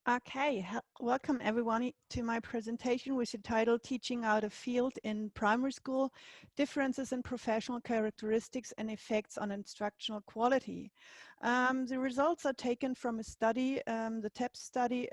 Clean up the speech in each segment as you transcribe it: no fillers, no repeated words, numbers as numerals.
Okay, welcome everyone to my presentation with the title Teaching Out of Field in Primary School, Differences in Professional Characteristics and Effects on Instructional Quality. The results are taken from a study, the TEPS study,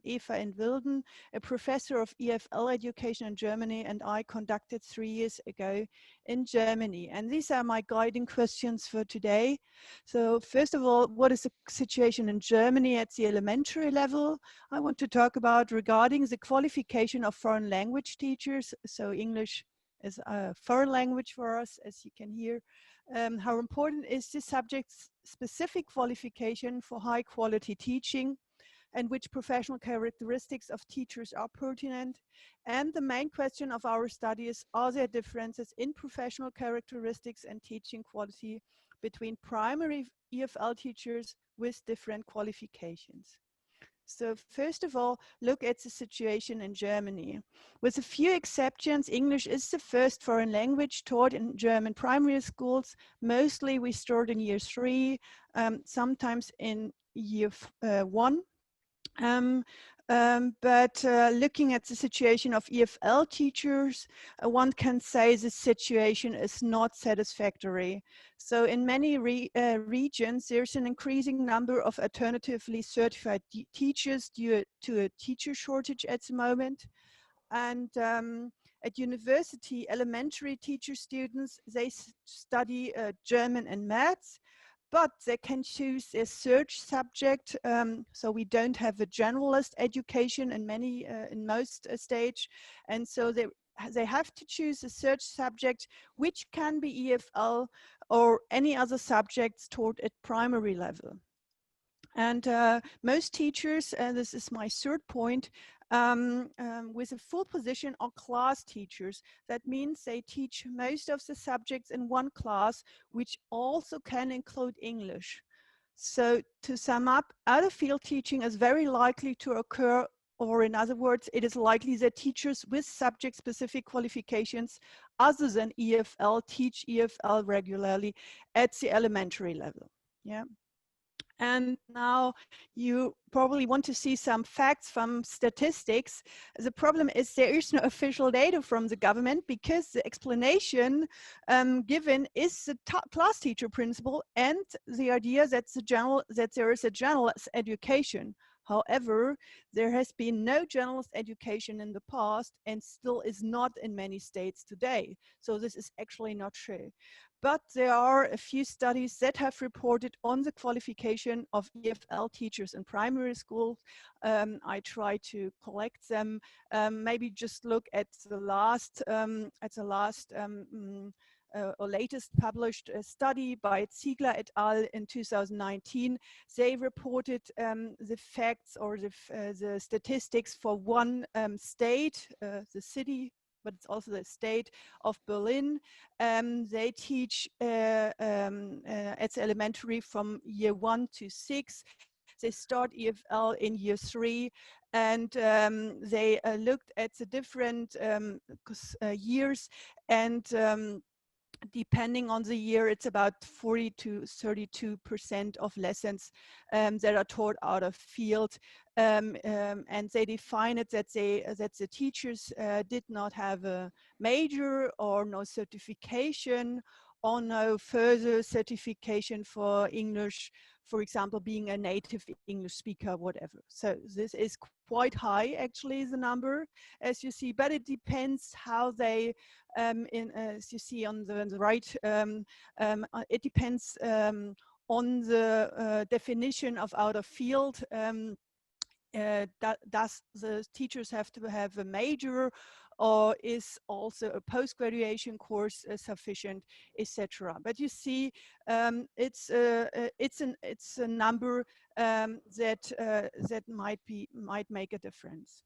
Eva and Wilden, a professor of EFL education in Germany, and I conducted 3 years ago in Germany. And these are my guiding questions for today. So first of all, what is the situation in Germany at the elementary level? I want to talk about regarding the qualification of foreign language teachers. So English is a foreign language for us, as you can hear. How important is this subject's specific qualification for high quality teaching, and which professional characteristics of teachers are pertinent? And the main question of our study is, are there differences in professional characteristics and teaching quality between primary EFL teachers with different qualifications? So first of all, look at the situation in Germany. With a few exceptions, English is the first foreign language taught in German primary schools. Mostly we start in year 3, sometimes in year 1. But looking at the situation of EFL teachers, one can say the situation is not satisfactory. So in many regions, there's an increasing number of alternatively certified teachers due to a teacher shortage at the moment. And at university, elementary teacher students, they study German and maths, but they can choose a search subject. So we don't have a generalist education in most stage. And so they have to choose a search subject, which can be EFL or any other subjects taught at primary level. And most teachers, and this is my third point, with a full position are class teachers. That means they teach most of the subjects in one class, which also can include English. So to sum up, out-of-field teaching is very likely to occur, or in other words, it is likely that teachers with subject-specific qualifications other than EFL teach EFL regularly at the elementary level. Yeah. And now you probably want to see some facts from statistics. The problem is there is no official data from the government, because the explanation given is the class teacher principle and the idea that there is a generalist education. However, there has been no generalist education in the past and still is not in many states today. So this is actually not true. But there are a few studies that have reported on the qualification of EFL teachers in primary schools. I try to collect them. Maybe just look at the last, or latest published study by Ziegler et al. In 2019. They reported the facts or the statistics for one state, the city, but it's also the state of Berlin. They teach at the elementary from year 1 to 6. They start EFL in year 3, and they looked at the different years, and depending on the year, it's about 40 to 32% of lessons that are taught out of field. And they define it that the teachers did not have a major or no certification or no further certification for English, for example, being a native English speaker, whatever. So this is quite high, actually, the number, as you see, but it depends how they, as you see on the right, it depends on the definition of out of field. Does the teachers have to have a major, or is also a post-graduation course sufficient, etc. But you see, it's a number that might make a difference.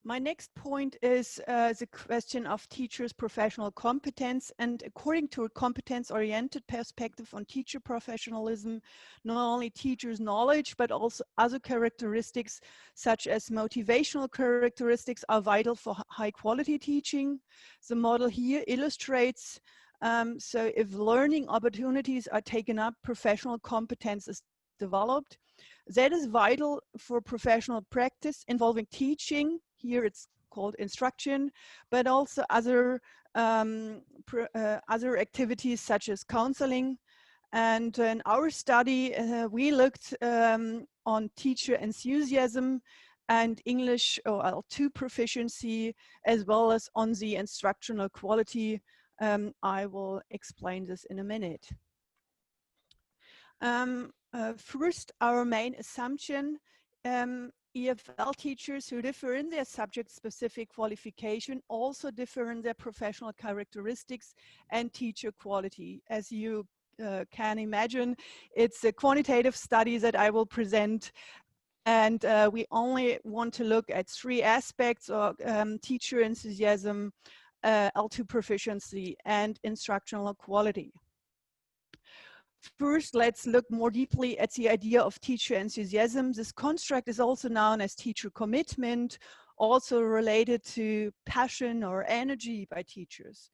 My next point is the question of teachers' professional competence. And according to a competence-oriented perspective on teacher professionalism, not only teachers' knowledge, but also other characteristics such as motivational characteristics are vital for high-quality teaching. The model here illustrates, so if learning opportunities are taken up, professional competence is developed. That is vital for professional practice involving teaching. Here it's called instruction, but also other other activities such as counseling. And in our study, we looked on teacher enthusiasm and English OL2 proficiency, as well as on the instructional quality. I will explain this in a minute. First, our main assumption, EFL teachers who differ in their subject-specific qualification also differ in their professional characteristics and teacher quality. As you can imagine, it's a quantitative study that I will present, and we only want to look at three aspects of teacher enthusiasm, L2 proficiency, and instructional quality. First, let's look more deeply at the idea of teacher enthusiasm. This construct is also known as teacher commitment, also related to passion or energy by teachers.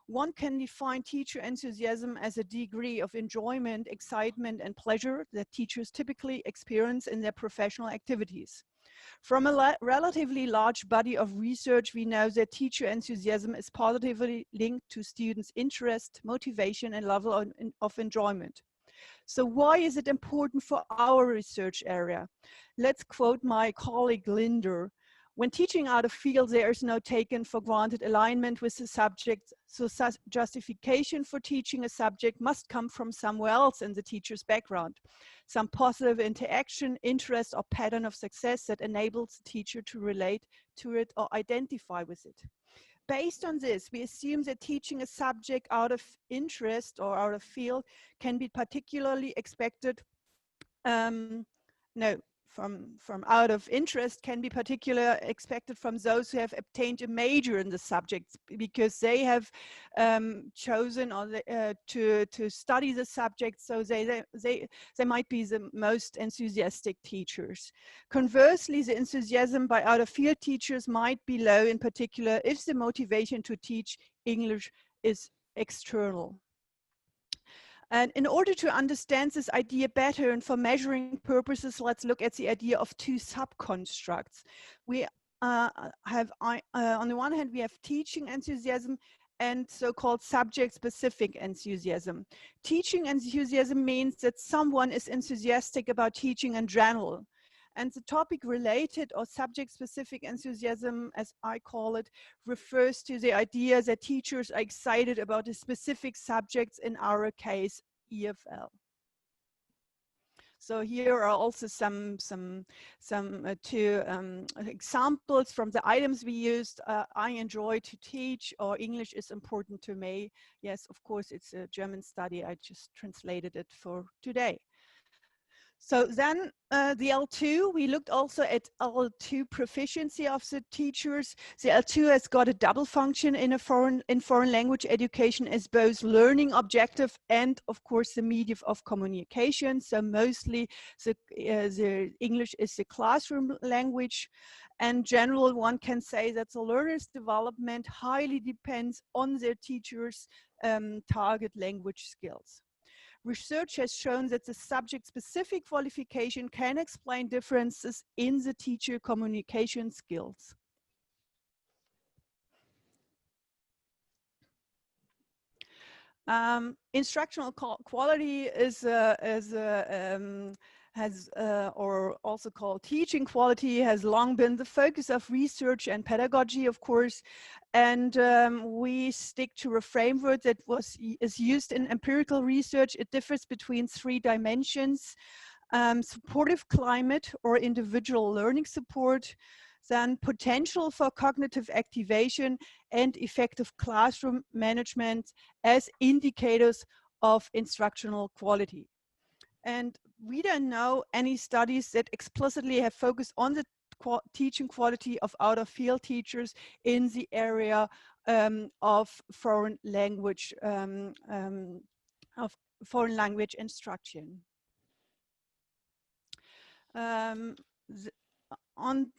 One can define teacher enthusiasm as a degree of enjoyment, excitement, and pleasure that teachers typically experience in their professional activities. From a relatively large body of research, we know that teacher enthusiasm is positively linked to students' interest, motivation, and level of enjoyment. So why is it important for our research area? Let's quote my colleague Linder. When teaching out of field, there is no taken for granted alignment with the subject, so justification for teaching a subject must come from somewhere else in the teacher's background. Some positive interaction, interest, or pattern of success that enables the teacher to relate to it or identify with it. Based on this, we assume that teaching a subject out of interest or out of field can be particularly expected, from out of interest can be particularly expected from those who have obtained a major in the subject, because they have chosen or to study the subject, so they might be the most enthusiastic teachers. Conversely, the enthusiasm by out of field teachers might be low, in particular if the motivation to teach English is external. And in order to understand this idea better and for measuring purposes, let's look at the idea of two sub-constructs. We have, on the one hand, we have teaching enthusiasm and so-called subject-specific enthusiasm. Teaching enthusiasm means that someone is enthusiastic about teaching in general. And the topic-related or subject-specific enthusiasm, as I call it, refers to the idea that teachers are excited about a specific subjects, in our case, EFL. So here are also some two examples from the items we used. I enjoy to teach, or English is important to me. Yes, of course, it's a German study. I just translated it for today. So then the L2, we looked also at L2 proficiency of the teachers. The L2 has got a double function in foreign language education as both learning objective and, of course, the medium of communication. So mostly the English is the classroom language. And general, one can say that the learner's development highly depends on their teacher's target language skills. Research has shown that the subject-specific qualification can explain differences in the teacher communication skills. Instructional quality is or also called teaching quality, has long been the focus of research and pedagogy, of course, and we stick to a framework that is used in empirical research. It differs between three dimensions: supportive climate or individual learning support, then potential for cognitive activation, and effective classroom management as indicators of instructional quality. And we don't know any studies that explicitly have focused on the teaching quality of out-of-field teachers in the area of foreign language instruction. on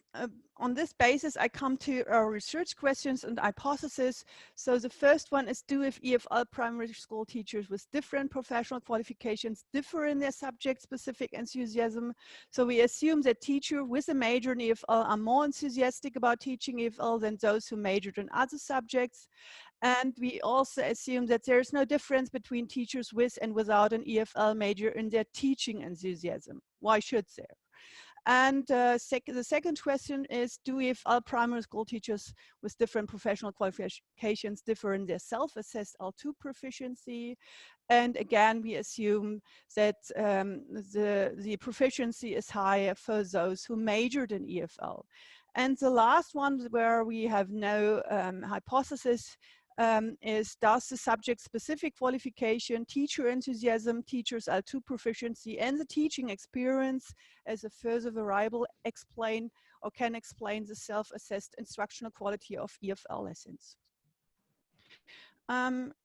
this basis, I come to our research questions and hypotheses. So the first one is, do if EFL primary school teachers with different professional qualifications differ in their subject-specific enthusiasm? So we assume that teachers with a major in EFL are more enthusiastic about teaching EFL than those who majored in other subjects. And we also assume that there is no difference between teachers with and without an EFL major in their teaching enthusiasm. Why should there? And the second question is, do EFL primary school teachers with different professional qualifications differ in their self-assessed L2 proficiency? And again, we assume that the proficiency is higher for those who majored in EFL. And the last one, where we have no hypothesis, is, does the subject-specific qualification, teacher enthusiasm, teacher's L2 proficiency, and the teaching experience as a further variable explain or can explain the self-assessed instructional quality of EFL lessons?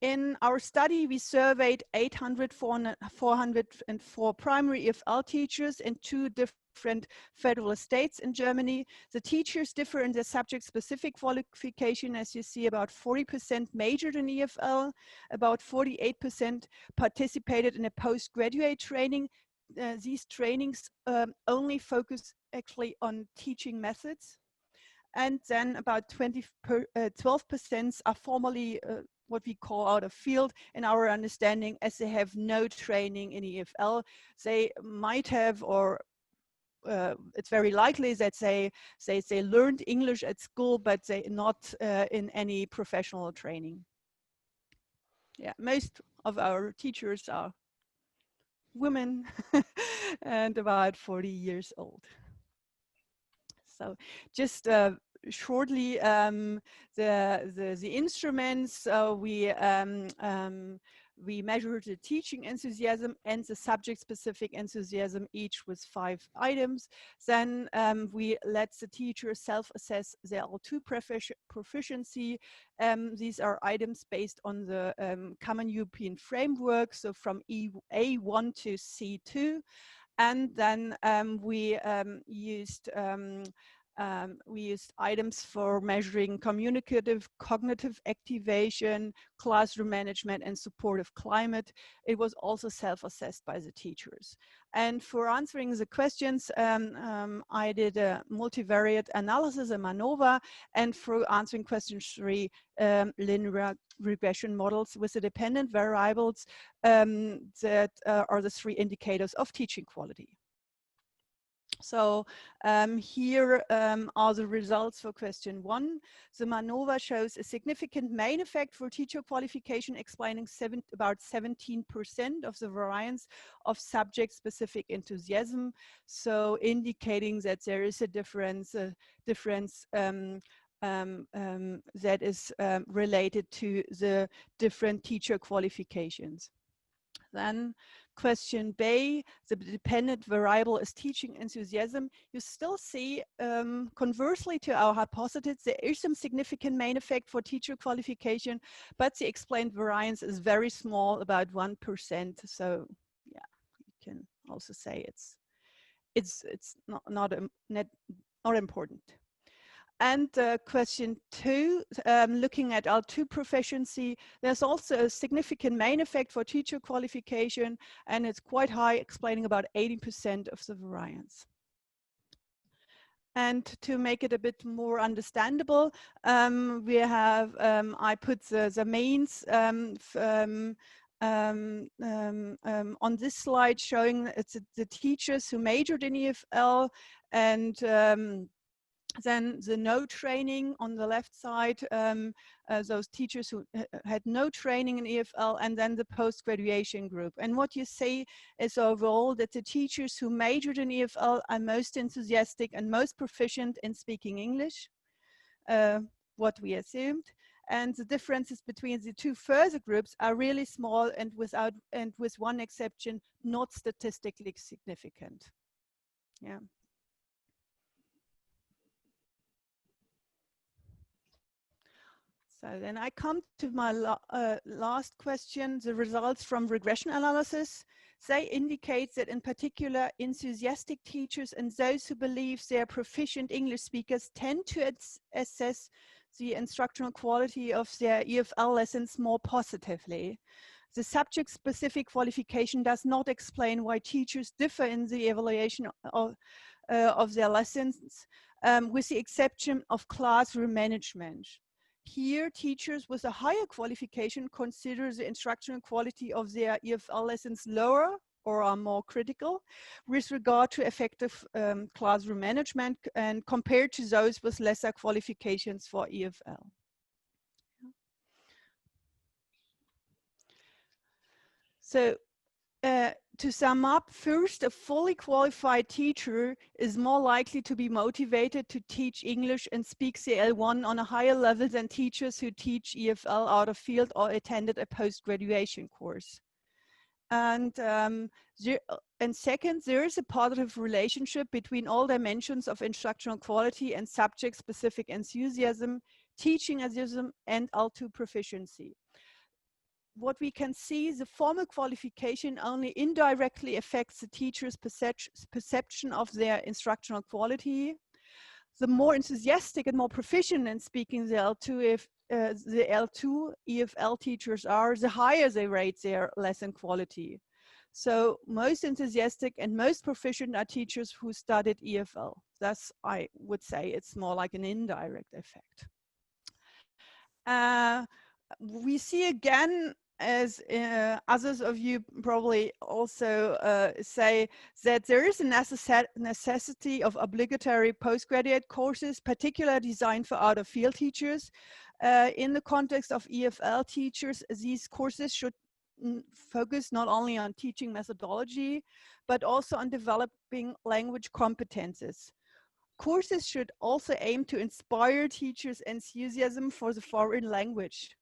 In our study, we surveyed 404 primary EFL teachers in 2 different federal states in Germany. The teachers differ in their subject-specific qualification. As you see, about 40% majored in EFL, about 48% participated in a postgraduate training. These trainings only focus actually on teaching methods. And then about 12% are formally what we call out of field in our understanding, as they have no training in EFL. They might have, or it's very likely that they learned English at school, but they not in any professional training. Yeah, most of our teachers are women and about 40 years old. So just shortly, the instruments, we measured the teaching enthusiasm and the subject-specific enthusiasm, each with 5 items. Then we let the teacher self-assess their L2 proficiency. These are items based on the Common European Framework, so from A1 to C2. And then we used items for measuring communicative, cognitive activation, classroom management, and supportive climate. It was also self-assessed by the teachers. And for answering the questions, I did a multivariate analysis in MANOVA, and for answering question 3, linear regression models with the dependent variables that are the 3 indicators of teaching quality. So here are the results for question 1. The MANOVA shows a significant main effect for teacher qualification, explaining about 17% of the variance of subject-specific enthusiasm. So indicating that there is a difference that is related to the different teacher qualifications. Then question B, the dependent variable is teaching enthusiasm. You still see, conversely to our hypothesis, there is some significant main effect for teacher qualification, but the explained variance is very small, about 1%. So yeah, you can also say it's not important. And question 2, looking at L2 proficiency, there's also a significant main effect for teacher qualification, and it's quite high, explaining about 80% of the variance. And to make it a bit more understandable, we have, I put the mains on this slide, showing it's the teachers who majored in EFL, and then the no training on the left side, those teachers who had no training in EFL, and then the post-graduation group. And what you see is overall that the teachers who majored in EFL are most enthusiastic and most proficient in speaking English, what we assumed. And the differences between the 2 further groups are really small, and with one exception, not statistically significant. Yeah. So then I come to my last question, the results from regression analysis. They indicate that in particular enthusiastic teachers and those who believe they are proficient English speakers tend to assess the instructional quality of their EFL lessons more positively. The subject-specific qualification does not explain why teachers differ in the evaluation of their lessons, with the exception of classroom management. Here, teachers with a higher qualification consider the instructional quality of their EFL lessons lower or are more critical with regard to effective classroom management and compared to those with lesser qualifications for EFL. So to sum up, first, a fully qualified teacher is more likely to be motivated to teach English and speak CL1 on a higher level than teachers who teach EFL out of field or attended a post-graduation course. And second, there is a positive relationship between all dimensions of instructional quality and subject-specific enthusiasm, teaching enthusiasm, and L2 proficiency. What we can see, the formal qualification only indirectly affects the teacher's perception of their instructional quality. The more enthusiastic and more proficient in speaking the L2 EFL teachers are, the higher they rate their lesson quality. So most enthusiastic and most proficient are teachers who studied EFL. Thus, I would say it's more like an indirect effect. We see again, as others of you probably also say, that there is a necessity of obligatory postgraduate courses, particularly designed for out-of-field teachers. In the context of EFL teachers, these courses should focus not only on teaching methodology, but also on developing language competences. Courses should also aim to inspire teachers' enthusiasm for the foreign language.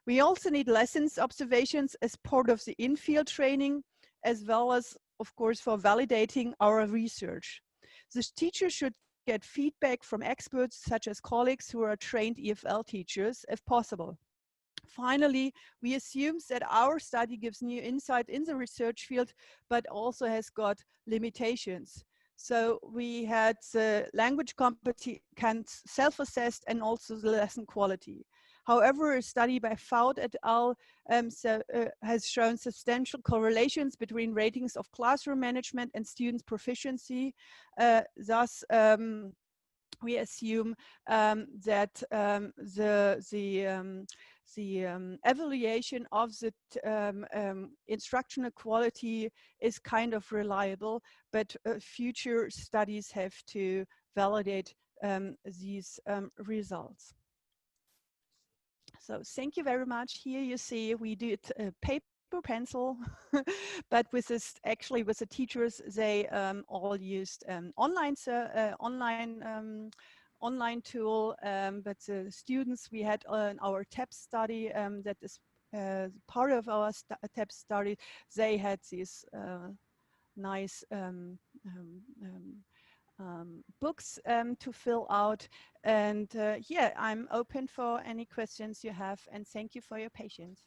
We also need lessons observations as part of the in-field training, as well as, of course, for validating our research. The teacher should get feedback from experts such as colleagues who are trained EFL teachers, if possible. Finally, we assume that our study gives new insight in the research field, but also has got limitations. So we had the language competence self-assessed and also the lesson quality. However, a study by Faut et al. Has shown substantial correlations between ratings of classroom management and students' proficiency. Thus, we assume that the evaluation of the instructional quality is kind of reliable, but future studies have to validate these results. So thank you very much. Here you see we did paper pencil, but with this, actually with the teachers, they all used online tool, but the students we had on our TEP study, that is part of our TEP study, they had these nice books to fill out. And yeah, I'm open for any questions you have, and thank you for your patience.